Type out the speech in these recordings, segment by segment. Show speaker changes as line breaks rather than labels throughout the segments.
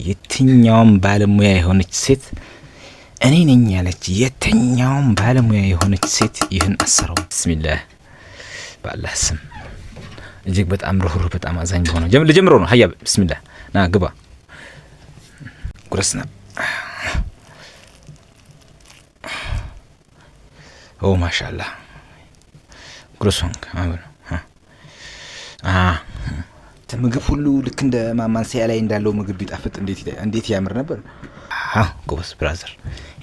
የትኛውም ባለሙያ የሆነች ሴት እኔ ነኝ ያለች የትኛውም ባለሙያ የሆነች ሴት ይህን አሰረው። ቢስሚላህ በአላህ ስም እጅግ በጣም ሩህሩህ በጣም አዛኝ በሆነው ልጀምረው ነው። ሀያ ቢስሚላህ ና ግባ ጉረስና ኦ ማሻአላህ ጉረሶን አሁን ምግብ ሁሉ ልክ እንደ ማማንሲያ ላይ እንዳለው ምግብ ቢጣፍጥ እንዴት ያምር ነበር። ጎበዝ ብራዘር፣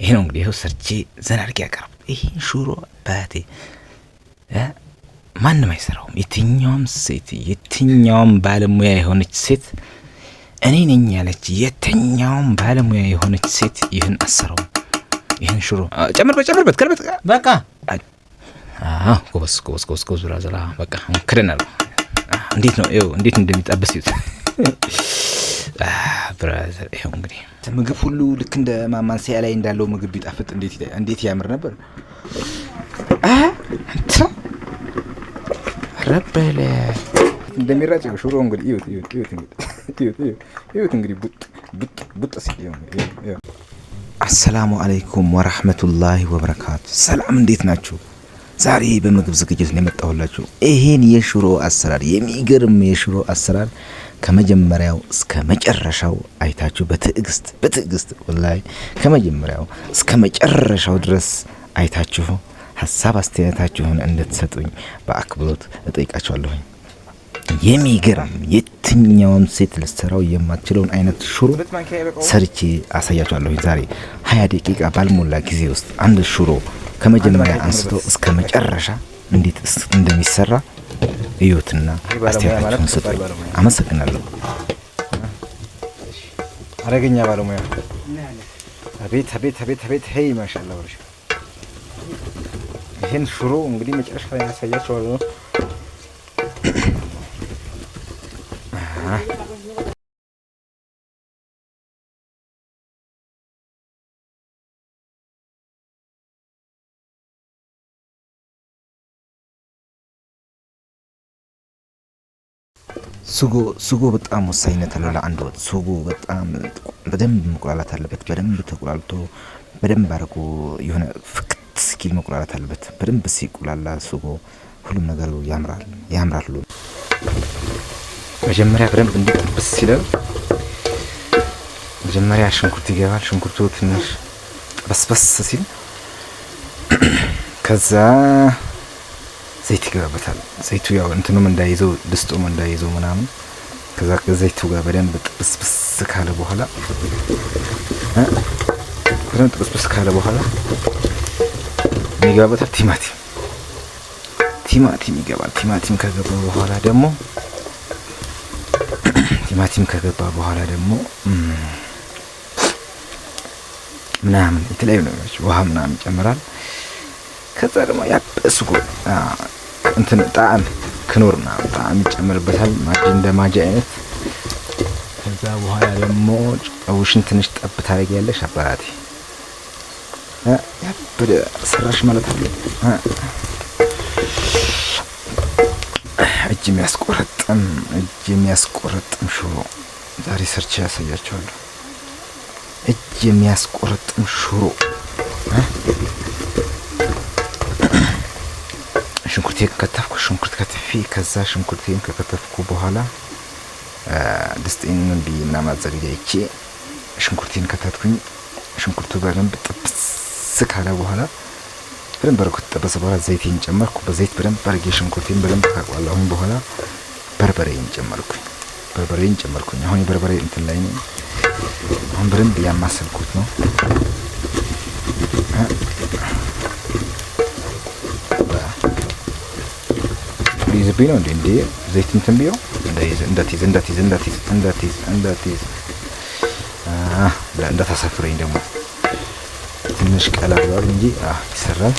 ይሄ ነው እንግዲህ ይኸው ሰርቼ ዘና አድርጌ ያቀርብ። ይሄን ሹሮ ባቴ ማንም አይሰራውም። የትኛውም ባለሙያ የሆነች ሴት እኔ ነኝ ያለች የትኛውም ባለሙያ የሆነች ሴት ይህን አሰረው። ይህን ሹሮ ጨምርበት ከልበት በቃ ጎበዝ ብራዘር፣ በቃ ክደናል። እንዴት ነው ይኸው እንዴት እንደሚጣበስ ይሁት ብራዘር። ይኸው እንግዲህ ምግብ ሁሉ ልክ እንደ ማማንሲያ ላይ እንዳለው ምግብ ቢጣፍጥ እንዴት ያምር ነበር። ረበለ እንደሚራጭ ሹሮ እንግዲህ ይሁት እንግዲህ ቡጥ ሲል ይኸው። አሰላሙ አለይኩም ወራህመቱላሂ ወበረካቱ። ሰላም እንዴት ናችሁ? ዛሬ በምግብ ዝግጅት ነው የመጣሁላችሁ። ይሄን የሽሮ አሰራር የሚገርም የሽሮ አሰራር ከመጀመሪያው እስከ መጨረሻው አይታችሁ በትዕግስት ወላሂ ከመጀመሪያው እስከ መጨረሻው ድረስ አይታችሁ ሀሳብ አስተያየታችሁን እንድትሰጡኝ በአክብሮት እጠይቃችኋለሁ። የሚገርም የትኛውም ሴት ልትሰራው የማትችለውን አይነት ሽሮ ሰርቼ አሳያችኋለሁ። ዛሬ 20 ደቂቃ ባልሞላ ጊዜ ውስጥ አንድ ሽሮ ከመጀመሪያ አንስቶ እስከ መጨረሻ እንዴት እንደሚሰራ እዩትና አስተያየታችሁን ስጡኝ። አመሰግናለሁ። አረገኛ ባለሙያ አቤት ሄይ ማሻአላህ ወርሽ። ይሄን ሽሮ እንግዲህ መጨረሻ ላይ ያሳያችኋለሁ። ሱጎ በጣም ወሳኝነት አለው ለአንድ ወጥ። ሱጎ በጣም በደንብ መቁላላት አለበት። በደንብ ተቁላልቶ በደንብ አድርጎ የሆነ ፍክት ስኪል መቁላላት አለበት። በደንብ ሲቁላላ ሱጎ ሁሉም ነገሩ ያምራል። ሁሉ መጀመሪያ በደንብ እንዲጠብስ ሲለው መጀመሪያ ሽንኩርት ይገባል። ሽንኩርቱ ትንሽ በስበስ ሲል ከዛ ዘይት ይገባበታል። ዘይቱ ያው እንትኑም እንዳይዘው ድስጡም እንዳይዘው ምናምን ከዛ ከዘይቱ ጋር በደንብ ጥብስ ካለ በኋላ የሚገባበታል ቲማቲም ይገባል። ቲማቲም ከገባ በኋላ ደግሞ ምናምን የተለያዩ ነገሮች ውሃ ምናምን ይጨምራል። ከዛ ደግሞ ያበስጎ እንትን ጣዕም ክኖርና ጣዕም ይጨምርበታል። እንደ ማጂ አይነት። ከዛ በኋላ ደግሞ ጨውሽን ትንሽ ጠብ ታደርጊያለሽ። አባራቴ ያበደ ሰራሽ ማለት አለ። እጅ የሚያስቆረጥም ሽሮ ዛሬ ሰርቼ ያሳያቸዋለሁ። እጅ የሚያስቆረጥም ሽሮ ሽንኩርት ከትፌ ከዛ ሽንኩርቴን ከከተፍኩ በኋላ ድስጤን ምናምን አዘጋጅቼ ሽንኩርቴን ከተትኩኝ። ሽንኩርቱ በደንብ ጥብስ ካለ በኋላ በደንብ አድርጎ ተጠበሰ በኋላ ዘይቴን ጨመርኩ። በዘይት በደንብ አድርጌ ሽንኩርቴን በደንብ ካቋላሁኝ በኋላ በርበሬን ጨመርኩኝ። አሁን የበርበሬ እንትን ላይ ነው። አሁን በደንብ ያማሰልኩት ነው። ይዝብኝ ነው እንዴ ዘይት እንትን ቢው እንዳትይዝ እንዳታሳፍረኝ ደግሞ ትንሽ ቀላ ብሏል እንጂ ይሰራል።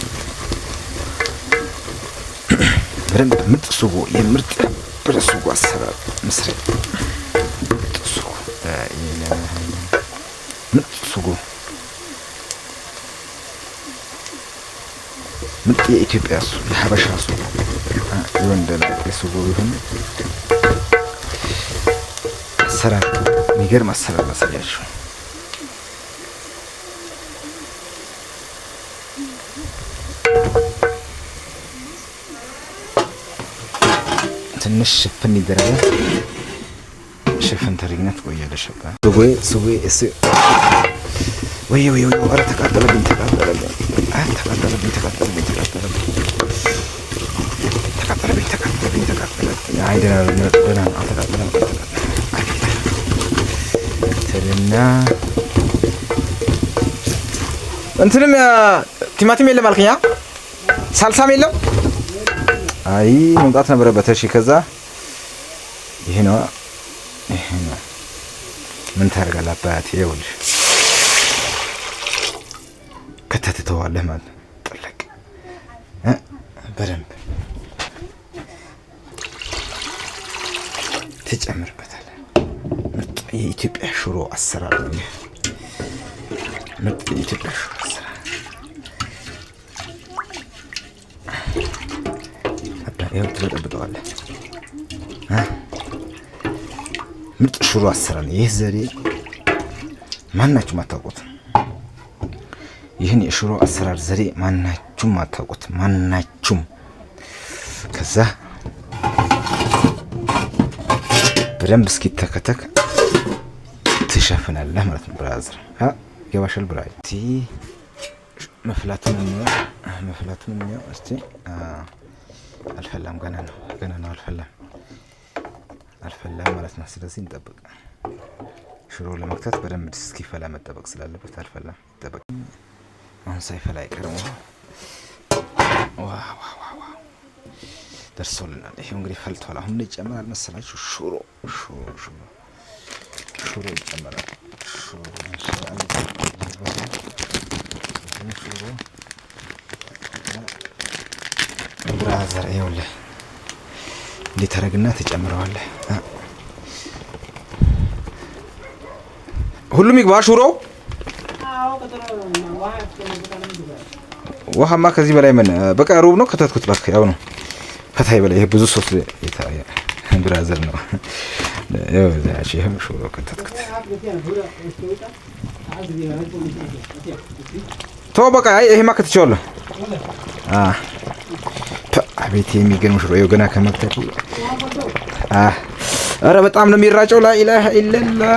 በደንብ ምርጥ ሱጎ ሱጎ አሰራር መስራት ምርጥ የኢትዮጵያ የሀበሻ ሱጎ የወንደላ ሱጎ ቢሆን አሰራር የሚገርም አሰራር ማሳያችሁ። ትንሽ ሽፍን ይደረጋል። ሽፍን ተሪግነት ቆያለሽ በቃ ስዌ ወይ ኧረ ተቃጠለብኝ። አይ ደህና አልተቃጠለም። ትልና እንትንም ቲማቲም የለም አልከኛ፣ ሳልሳም የለም። አይ መምጣት ነበረበት። እሺ ከዛ ይሄ ነው ምን ታደርጋለህ አባቴ? ይኸውልህ ከተትተዋለህ ማለት ነው። ጥልቅ በደንብ ትጨምርበታለህ። ምርጥ የኢትዮጵያ ሽሮ አሰራር ነው። ምርጥ የኢትዮጵያ ሽሮ አሰራር ይኸው ትበጠብጠዋለህ። ምርጥ ሽሮ አሰራር። ይህ ዘዴ ማናችሁም አታውቁት። ይህን የሽሮ አሰራር ዘዴ ማናችሁም አታውቁት። ማናችሁም። ከዛ በደንብ እስኪተከተክ ትሸፍናለህ ማለት ነው። ብራዘር ገባሻል? ብራይ መፍላቱን እንየው እስቲ። አልፈላም፣ ገና ነው አልፈላም ማለት ነው። ስለዚህ እንጠብቅ። ሽሮ ለመክተት በደንብ እስኪፈላ መጠበቅ ስላለበት አልፈላም፣ ይጠበቅ። አሁን ሳይፈላ አይቀርም። ዋው ደርሶልናል። ይሄው እንግዲህ ፈልቷል። አሁን ምን ይጨመራል መሰላችሁ? ሽሮ ይጨመራል። ብራዘር ይኸውልህ እንዴት ታረግና ትጨምረዋለህ። ሁሉም ይግባ ሽሮ። ውሃማ ከዚህ በላይ ምን በቃ ሩብ ነው ከተትኩት። በቃ ያው ነው ከታይ በላይ ይሄ ብዙ ሶስ የታየ ብራዘር ነው። ያው ዛች ይሄ ሽሮ ከተትኩት። ተው በቃ ይሄማ ከተቻለ አቤት የሚገርም ሽሮ ይኸው ገና ከመክተቱ። ኧረ በጣም ነው የሚራጨው። ላኢላሀ ኢለላህ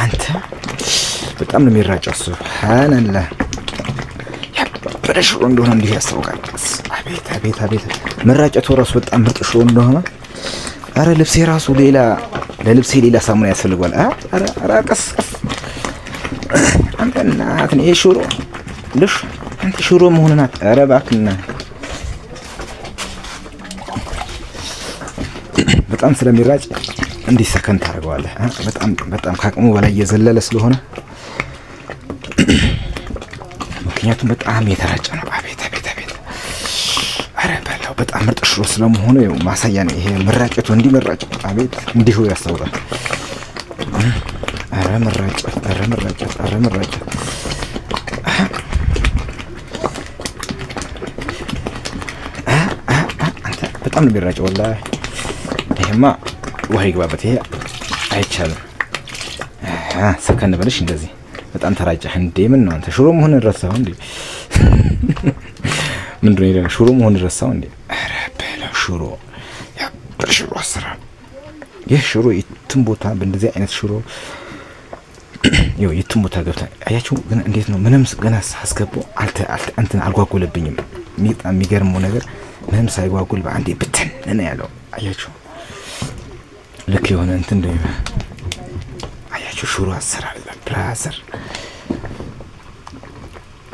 አንተ በጣም ነው የሚራጨው። ሱብሃንአላህ ያበደ ሽሮ እንደሆነ እንዲህ ያስታውቃል። አቤት መራጨቱ ራሱ በጣም ምርጥ ሽሮ እንደሆነ። ኧረ ልብሴ ራሱ ለልብሴ ሌላ ሳሙና ያስፈልገዋል። ኧረ ቀስ አንተ እናት ነው ይሄ ሽሮ ልሽ አንተ ሽሮ መሆኑን ኧረ እባክህና በጣም ስለሚራጭ እንዲህ ሰከን ታደርገዋለህ። በጣም ከአቅሙ በላይ እየዘለለ ስለሆነ ምክንያቱም በጣም የተራጨ ነው። አቤት ኧረ በላው በጣም ምርጥ ሽሮ ስለመሆኑ ማሳያ ነው ይሄ መራጨቱ። እንዲህ መራጨቱ አቤት እንዲሁ ያስታውቃል። ኧረ መራጨት በጣም ነው የሚራጨው ወላሂ። ይሄማ ውሃ ይግባበት። ይሄ አይቻልም። ሰከን በልሽ። እንደዚህ በጣም ተራጨህ እንዴ? ምን ነው አንተ ሽሮ መሆንን ረሳኸው እንዴ? ምንድን ነው ሽሮ መሆንን ረሳኸው እንዴ? ኧረ በለው ሽሮ ሽሮ አሰራር። ይህ ሽሮ የትም ቦታ በእንደዚህ አይነት ሽሮ የትም ቦታ ገብታ አያችሁ። ግን እንዴት ነው ምንም ገና ሳስገባው እንትን አልጓጉልብኝም። የሚገርመው ነገር ምንም ሳይጓጉል በአንዴ ብትን ነው ያለው። አያችሁ ልክ የሆነ እንትን እንደሆነ አያችሁ። ሽሮ አሰራር ብራዘር፣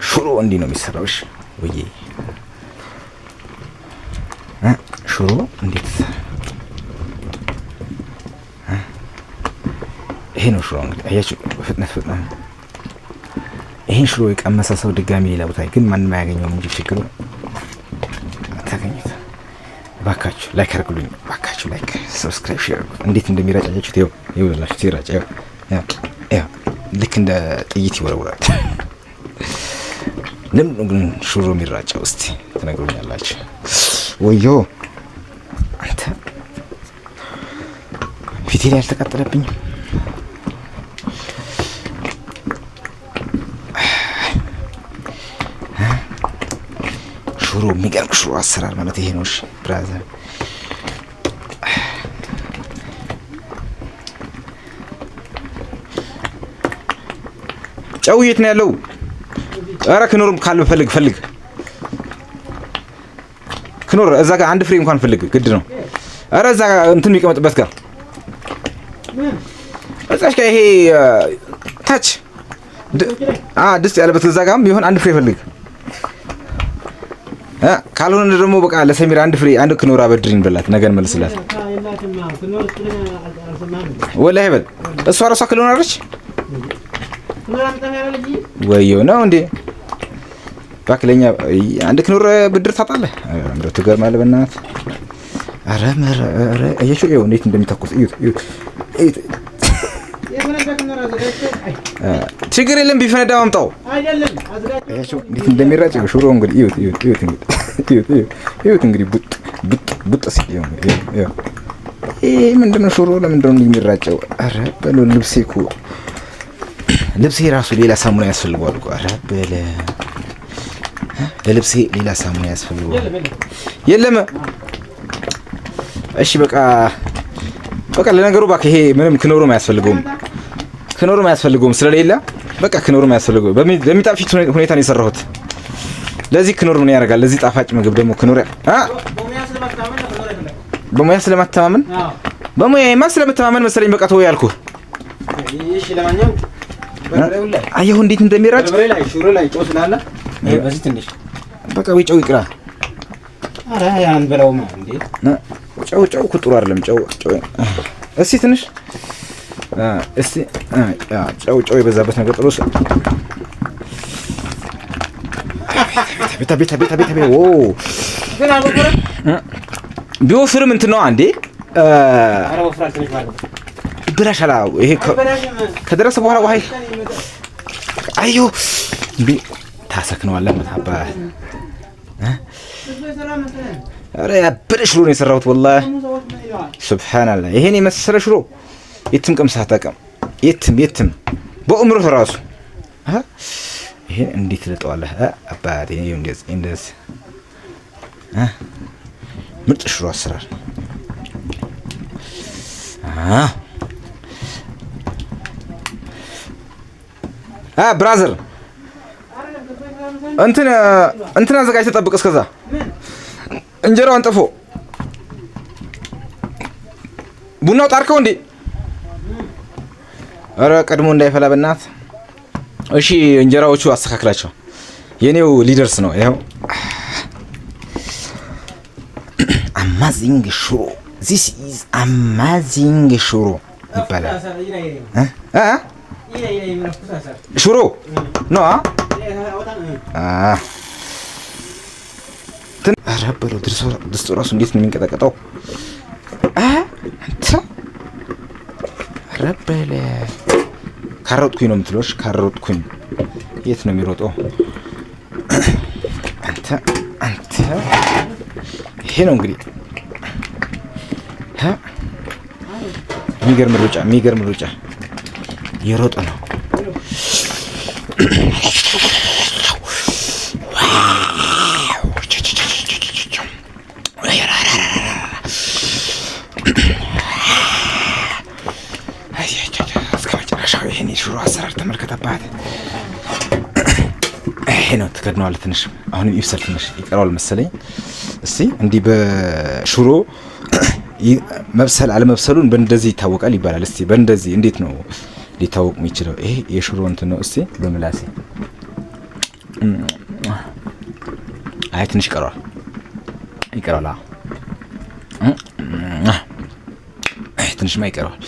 ሽሮ እንዲህ ነው የሚሰራው። እሺ ወይ ሽሮ እንዴት ይሄ ነው ሽሮ እንግዲህ አያችሁ። ፍጥነት ይሄን ሽሮ የቀመሰ ሰው ድጋሚ ሌላ ቦታ ግን ማንም አያገኘውም እንጂ ችግሩ አታገኙት። ባካችሁ ላይክ አድርጉልኝ። ባካችሁ ላይክ፣ ሰብስክራይብ፣ ሼር። እንዴት እንደሚራጫችሁ ይኸውላችሁ። ሲራጭ ይኸው ልክ እንደ ጥይት ይወረውራል። ለምን ግን ሽሮ የሚራጨው እስቲ ትነግሩኛላችሁ? ወዮ አንተ ፊቴ ላይ አልተቃጠለብኝም። ሽሮ የሚገርም ሽሮ አሰራር ማለት ይሄ ነው። እሺ ብራዘር ጨው የት ነው ያለው? ኧረ ክኖርም ካለ ፈልግ ክኖር እዛ ጋር አንድ ፍሬ እንኳን ፈልግ፣ ግድ ነው። ኧረ እዛ እንትን የሚቀመጥበት ጋር እዛች ጋር ይሄ ታች ድስት ያለበት እዛ ጋርም ቢሆን አንድ ፍሬ ፈልግ። ካልሆነ ደግሞ በቃ ለሰሚራ አንድ ፍሬ አንድ ክኖር አበድሪኝ በላት፣ ነገ እንመልስላት። ወላሂ በል እሷ ራሷ ክሎን አለች ወየው ነው እንዴ? ባክለኛ አንድ ክኖር ብድር ታጣለህ። እንደው ትገርማለህ በእናትህ። ኧረ አያችሁ ይኸው እንዴት እንደሚተኩስ እዩት። ችግር የለም ቢፈነዳ ማምጣው አያችሁ እንዴት እንደሚራጭ ሽሮ እንግዲህ እዩት እንግዲህ ቡጥ ሲል ይኸው ይሄ ምንድነው? ሽሮ ለምንድነው እንደሚራጨው? ኧረ በለው ልብሴ ራሱ ሌላ ሳሙና ያስፈልገዋል እኮ። ኧረ በለ ለልብሴ ሌላ ሳሙና ያስፈልገዋል። የለም እሺ በቃ ለነገሩ እባክህ ይሄ ምንም ክኖርም አያስፈልገውም ስለሌለ በቃ ክኖርም አያስፈልገውም። በሚጣፍጥ ሁኔታ ነው የሰራሁት። ለዚህ ክኖር ምን ያደርጋል? ለዚህ ጣፋጭ ምግብ ደግሞ ክኖር በሙያ ስለማተማመን በሙያማ ስለምተማመን መሰለኝ በቃ ተወው ያልኩህ። እሺ ለማንኛውም አየሁ እንዴት እንደሚራጭ ሽሮ ላይ ጨው ስላለ በዚህ ትንሽ በቃ ወይ ጨው ይቅራ። ኧረ ያን በላውማ እንዴ ጨው እኮ ጥሩ አይደለም። ጨው እስቲ ትንሽ እስቲ ጨው የበዛበት ነገር ጥሩ ቤታ ኦ ግን አልወፈረም። ቢወፍርም እንትን ነው አንዴ ኧረ ወፍራል ትንሽ ማለት ነው። ይበላሻል። ይሄ ከደረሰ በኋላ ውሃ አዩ ታሰክነዋለህ። መታባ ኧረ ያበደ ሽሮ ነው የሰራሁት ወላሂ ሱብሃንአላህ። ይሄን የመሰለ ሽሮ የትም ቀምሰህ አታውቅም። የትም በእምሮ ራሱ ይሄን እንዴት ትልጠዋለህ? አባቴ እንደዚህ ምርጥ ሽሮ አሰራር ብራዘር እንትን አዘጋጅተህ ጠብቅ። እስከዛ እንጀራውን ጥፎ ቡናው ጣርከው እንዴ? ኧረ ቀድሞ እንዳይፈላ በእናትህ። እሺ እንጀራዎቹ አስተካክላቸው። የኔው ሊደርስ ነው። ይኸው አማዚንግ ሽሮ ዚስ ኢዝ አማዚንግ ሽሮ ይባላል። ሽሮ ነው። ኧረ በለው ድስቱ እራሱ እንዴት ነው የሚንቀጠቀጠው? አንተ ኧረ በለው ካሮጥኩኝ ነው የምትለሽ? ካሮጥኩኝ የት ነው የሚሮጠው? አንተ ይሄ ነው እንግዲህ የሚገርም ሩጫ የሮጠ ነው። እስከ መጨረሻው ይሄን የሽሮ አሰራር ተመልከተባት። ይሄ ነው ትከድነዋለህ። ትንሽ አሁንም ይብሰል፣ ትንሽ ይቀረዋል መሰለኝ። እስቲ እንዲህ በሽሮ መብሰል አለመብሰሉን በእንደዚህ ይታወቃል ይባላል። እስቲ በእንደዚህ እንዴት ነው ሊታወቅ የሚችለው? ይሄ የሽሮ እንትን ነው። እስቲ በምላሴ አይ ትንሽ ይቀረዋል። አይ ትንሽማ ይቀረዋል።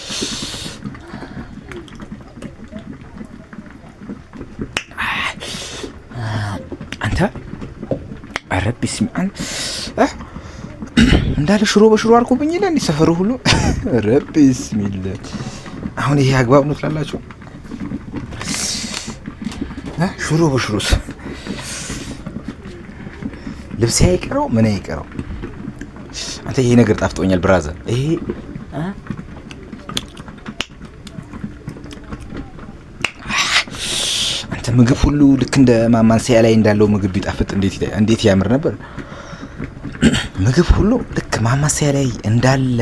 አንተ ኧረ ቢስሚላህ እንዳለ ሽሮ በሽሮ አልኩብኝ ይላል እንዴ ሰፈሩ ሁሉ። ኧረ ቢስሚላህ አሁን ይሄ አግባብ ነው ትላላችሁ? ሽሮ በሽሮስ ልብስ አይቀረው ምን አይቀረው? አንተ ይሄ ነገር ጣፍጦኛል ብራዘር። ይሄ ምግብ ሁሉ ልክ እንደ ማማንሰያ ላይ እንዳለው ምግብ ቢጣፍጥ እንዴት ያምር ነበር። ምግብ ሁሉ ልክ ማማሰያ ላይ እንዳለ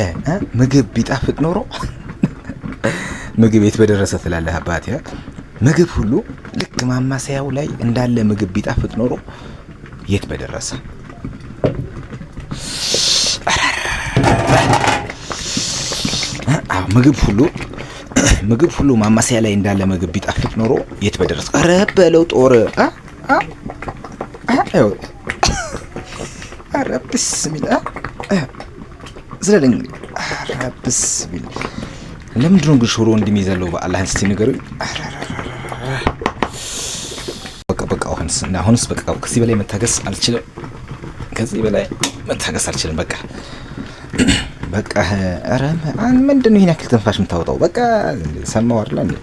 ምግብ ቢጣፍጥ ኖሮ ምግብ የት በደረሰ ትላለህ አባቴ። ምግብ ሁሉ ልክ ማማሰያው ላይ እንዳለ ምግብ ቢጣፍጥ ኖሮ የት በደረሰ። ምግብ ሁሉ ማማሰያ ላይ እንዳለ ምግብ ቢጣፍጥ ኖሮ የት በደረሰ። ኧረ በለው ጦር ኧረ ብስሚላ ዝለል እንግዲህ። ኧረ ብስሚላ ለምንድን ነው ግን ሽሮ እንደሚዘለው በአላህ እስቲ ንገሩኝ። በቃ አሁንስ በቃ ከዚህ በላይ መታገስ አልችልም። በቃ ኧረ ምንድን ነው ይሄን ያክል ትንፋሽ የምታወጣው? በቃ ሰማው አይደል እንዴ?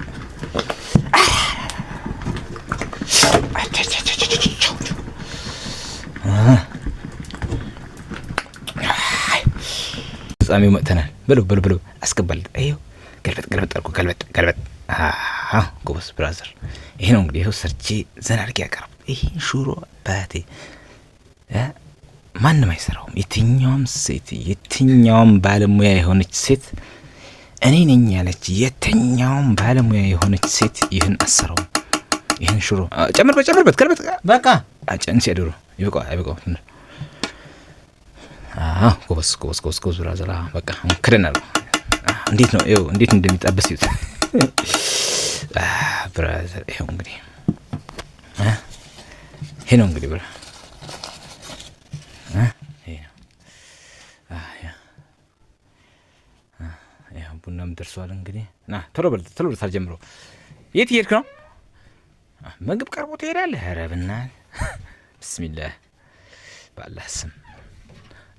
ፍጻሜው መጥተናል። በሉ አስገባል። አይው ገልበጥ አልኩ። ገልበጥ ጎበዝ ብራዘር። ይሄ ነው እንግዲህ ይሄው ሰርቼ ዘና አድርጌ ያቀርብ። ይሄን ሽሮ ባቴ ማንም አይሰራውም። የትኛውም ባለሙያ የሆነች ሴት እኔ ነኝ ያለች የትኛውም ባለሙያ የሆነች ሴት ይህን አሰራውም። ይህን ሽሮ ጨምርበት ገልበጥ በቃ አጨንሲ ያደሩ ይበቃው። ጎበዝ ብራዘር። በቃ ክደናል። እንዴት ነው ይኸው እንዴት እንደሚጣበስ ይሁት ብራዘር። ይኸው እንግዲህ ይሄ ነው እንግዲህ ብራ ይኸው ቡናም ደርሷል። እንግዲህ ና ቶሎ በል ሳልጀምረው። የት እየሄድክ ነው? ምግብ ቀርቦ ትሄዳለህ? ኧረ ብናል ብስሚላህ በአላህ ስም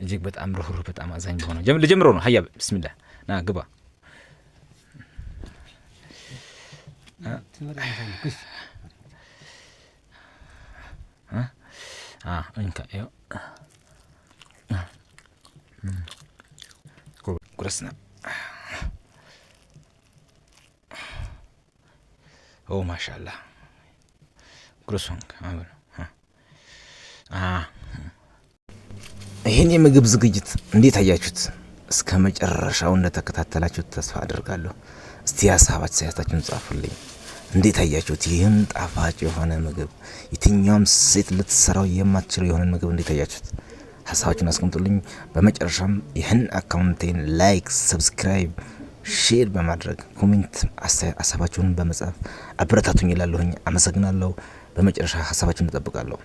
እጅግ በጣም ሩህሩህ በጣም አዛኝ በሆነው ልጀምረው ነው። ሀያ ብስሚላህ ና ግባ። ጉረስ ነው። ኦ ማሻአላህ ጉረሱን ይሄን የምግብ ዝግጅት እንዴት አያችሁት? እስከ መጨረሻው እንደተከታተላችሁት ተስፋ አደርጋለሁ። እስቲ ሀሳባችሁን ጻፉልኝ። እንዴት አያችሁት? ይህን ጣፋጭ የሆነ ምግብ የትኛውም ሴት ልትሰራው የማትችለው የሆነ ምግብ እንዴት አያችሁት? ሀሳባችሁን አስቀምጡልኝ። በመጨረሻም ይህን አካውንቴን ላይክ፣ ሰብስክራይብ፣ ሼር በማድረግ ኮሜንት ሀሳባችሁን በመጻፍ አበረታቱኝ እላለሁኝ። አመሰግናለሁ። በመጨረሻ ሀሳባችሁን እጠብቃለሁ።